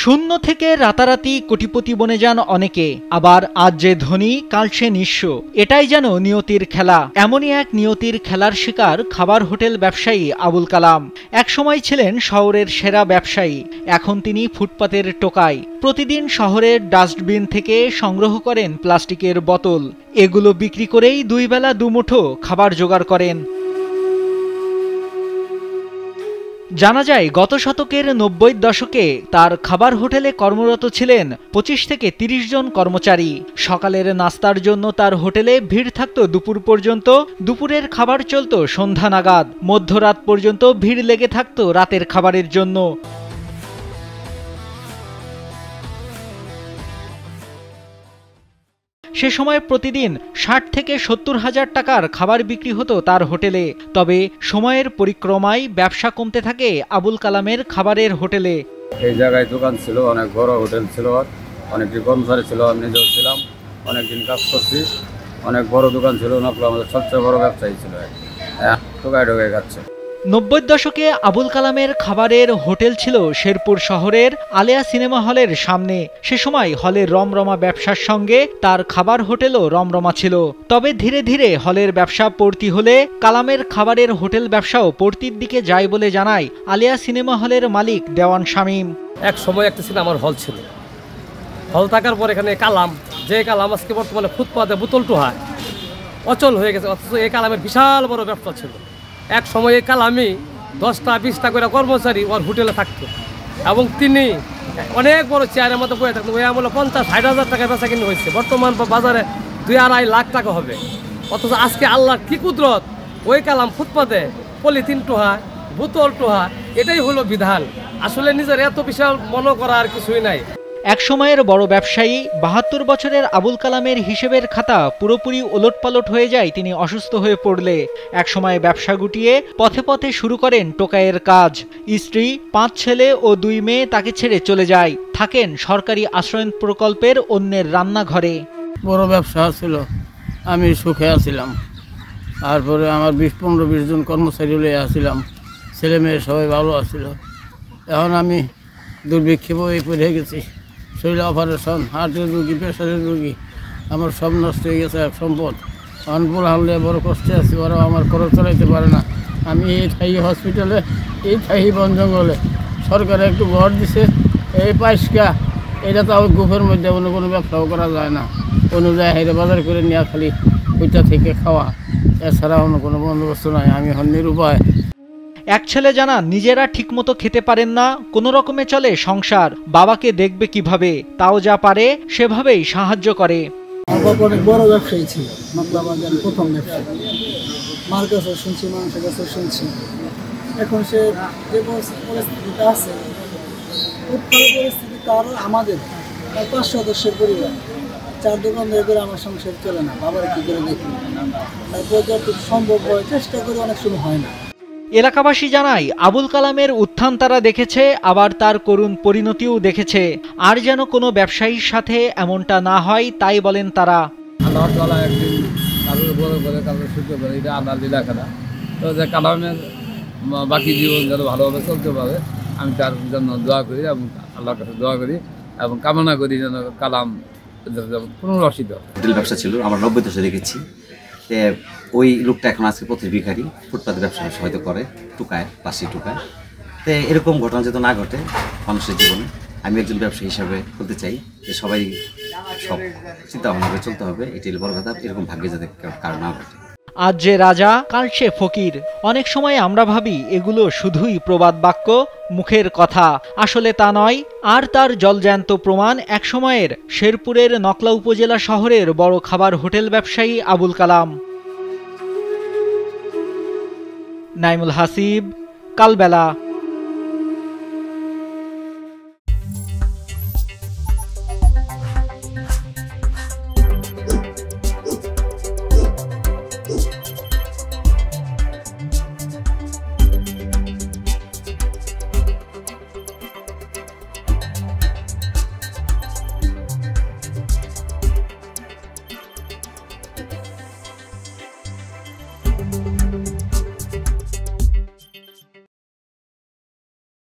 শূন্য থেকে রাতারাতি কোটিপতি বনে যান অনেকে, আবার আজ যে ধনী কাল সে নিঃস্ব। এটাই যেন নিয়তির খেলা। এমনই এক নিয়তির খেলার শিকার খাবার হোটেল ব্যবসায়ী আবুল কালাম। একসময় ছিলেন শহরের সেরা ব্যবসায়ী, এখন তিনি ফুটপাতের টোকাই। প্রতিদিন শহরের ডাস্টবিন থেকে সংগ্রহ করেন প্লাস্টিকের বোতল। এগুলো বিক্রি করেই দুই বেলা দুমুঠো খাবার জোগাড় করেন। জানা যায় গত শতকের ৯০ দশকে তার খাবার হোটেলে কর্মরত ছিলেন ২৫ থেকে ৩০ জন কর্মচারী। সকালের নাস্তার জন্য তার হোটেলে ভিড় থাকত দুপুর পর্যন্ত, দুপুরের খাবার চলত সন্ধ্যা নাগাদ, মধ্যরাত পর্যন্ত ভিড় লেগে থাকত রাতের খাবারের জন্য। সে সময় প্রতিদিন ৬০ থেকে ৭০ হাজার টাকার খাবার বিক্রি হতো তার হোটেলে। তবে সময়ের পরিক্রমায় ব্যবসা কমতে থাকে আবুল কালামের খাবারের হোটেলে। এই জায়গায় দোকান ছিল, অনেক বড় হোটেল ছিল, অনেক কর্মচারী ছিল, আমি নিজেও ছিলাম, অনেকদিন কাজ করছি, অনেক বড় দোকান ছিল, নকলা আমাদের সবচেয়ে বড় ব্যবসায়ী ছিল। টোকায় টোকায় খাচ্ছে। ৯০ দশকে আবুল কালামের খাবারের হোটেল ছিল শেরপুর শহরের আলেয়া সিনেমা হলের সামনে। সে সময় হলের রমরমা ব্যবসার সঙ্গে তার খাবার হোটেলও রমরমা ছিল। তবে ধীরে ধীরে হলের ব্যবসা পড়তি হলে কালামের খাবারের হোটেল ব্যবসাও পড়তির দিকে যায় বলে জানায় আলেয়া সিনেমা হলের মালিক দেওয়ান শামীম। এক সময় একটা সিনেমার হল ছিল, হল থাকার পর এখানে কালাম, যে কালাম আজকে বর্তমানে ফুটপাতে বোতল টোহায় অচল হয়ে গেছে, অথচ এই কালামের বিশাল বড় ব্যবসা ছিল। এক সময় এই কালামে 10টা 20টা করে কর্মচারী ওর হোটেলে থাকতো এবং তিনি অনেক বড় চেয়ারের মতো বসে থাকতেন। ওই আমলে 50-60 হাজার টাকা বেচা কিনে হয়েছে, বর্তমান বাজারে 2-2.5 লাখ টাকা হবে। অথচ আজকে আল্লাহর কি কুদরত, ওই কালাম ফুটপাতে পলিথিন টোহা, বোতল টোহা, এটাই হলো বিধান। আসলে নিজের এত বিশাল মনে করা আর কিছুই নাই। এক সময়ের বড় ব্যবসায়ী ৭২ বছরের আবুল কালামের হিসেবের খাতা পুরোপুরি ওলটপালট হয়ে যায় তিনি অসুস্থ হয়ে পড়লে। একসময় ব্যবসা গুটিয়ে পথে পথে শুরু করেন টোকাইয়ের কাজ। স্ত্রী, 5 ছেলে ও 2 মেয়ে তাকে ছেড়ে চলে যায়, থাকেন সরকারি আশ্রয়ণ প্রকল্পের অন্যের রান্নাঘরে। বড় ব্যবসা ছিল, আমি সুখে আছিলাম। তারপরে আমার 15-20 জন কর্মচারী লয়ে আসছিলাম, ছেলে মেয়ে সবাই ভালো আছিল। এখন আমি দুর্ভিক্ষে বই পড়ে গেছি, শরীর অপারেশন, হার্টের রুগী, প্রেশারের রুগী, আমার সব নষ্ট হয়ে গেছে এক সম্পদ। অনপুর হারলে বড় কষ্টে আছি, ওরাও আমার খরচ চালাইতে পারে না। আমি এই থাই হসপিটালে, এই থাই বন জঙ্গলে, সরকারে একটু ঘর দিছে, এই পাইসকা, এটা তো গুফের মধ্যে অন্য কোনো ব্যবসাও করা যায় না। অনুযায়ী হাইরে বাজার করে নেওয়া, খালি ওইটা থেকে খাওয়া, এছাড়া অন্য কোনো বন্দোবস্ত নাই। আমি এখন নিরুপায়। এক ছেলে জানান নিজেরা ঠিকমতো খেতে পারেন না, কোনো রকমে চলে সংসার, বাবাকে দেখবে কিভাবে, তাও যা পারে সেভাবেই সাহায্য করে। অনেক বড় ব্যবসায়ী ছিল, নকলা বাজার প্রথম ব্যবসায়ী। মার কাছে শুনছি, মানুষের কাছে শুনছি। এখন সে যে পরিস্থিতিটা আছে, উৎপাদন পরিস্থিতি তার আমাদের 5 সদস্যের পরিবার, 4 দোকান ধরে করে আমার সংসার চলে না। বাবার কী করে দেখি, তারপর যতটুকু সম্ভব হয় চেষ্টা করে, অনেক সময় হয় না। এলাকাবাসী জানায় আবুল কালামের উত্থান তারা দেখেছে, আবার তার করুণ পরিণতিও দেখেছে। আর যেন কোনো ব্যবসায়ীর সাথে এমনটা না হয় তাই বলেন তারা। আল্লাহ তাআলা একদিন কারোর বলে বলে কারোর সুখে বলে, এটা আল্লাহর লীলা খেলা। তো যে কালামের বাকি জীবন যেন ভালোভাবে চলতে পারে, আমি তার জন্য দোয়া করি এবং আল্লাহর কাছে দোয়া করি এবং কামনা করি যেন কালাম পুনর্বাসিত। হোটেল ব্যবসা ছিল, আমরা 90 দশকে দেখেছি। ওই লোকটা এখন আজকে পথের ভিখারি, ফুটপাত ব্যবসা হয়তো করে, টুকায়, পাশে টুকায়। তো এরকম ঘটনা যাতে না ঘটে মানুষের জীবনে, আমি একজন ব্যবসায়ী হিসাবে বলতে চাই যে সবাই সব চিন্তা ভাবনা করে চলতে হবে, এটাই বড় কথা। এরকম ভাগ্যে যাতে কারো না ঘটে। আজ যে রাজা কাল সে ফকির। অনেক সময় আমরা ভাবি এগুলো শুধুই প্রবাদ বাক্য, মুখের কথা, আসলে তা নয়। আর তার জলজ্যান্ত প্রমাণ একসময়ের শেরপুরের নকলা উপজেলা শহরের বড় খাবার হোটেল ব্যবসায়ী আবুল কালাম। নাইমুল হাসিব, কালবেলা।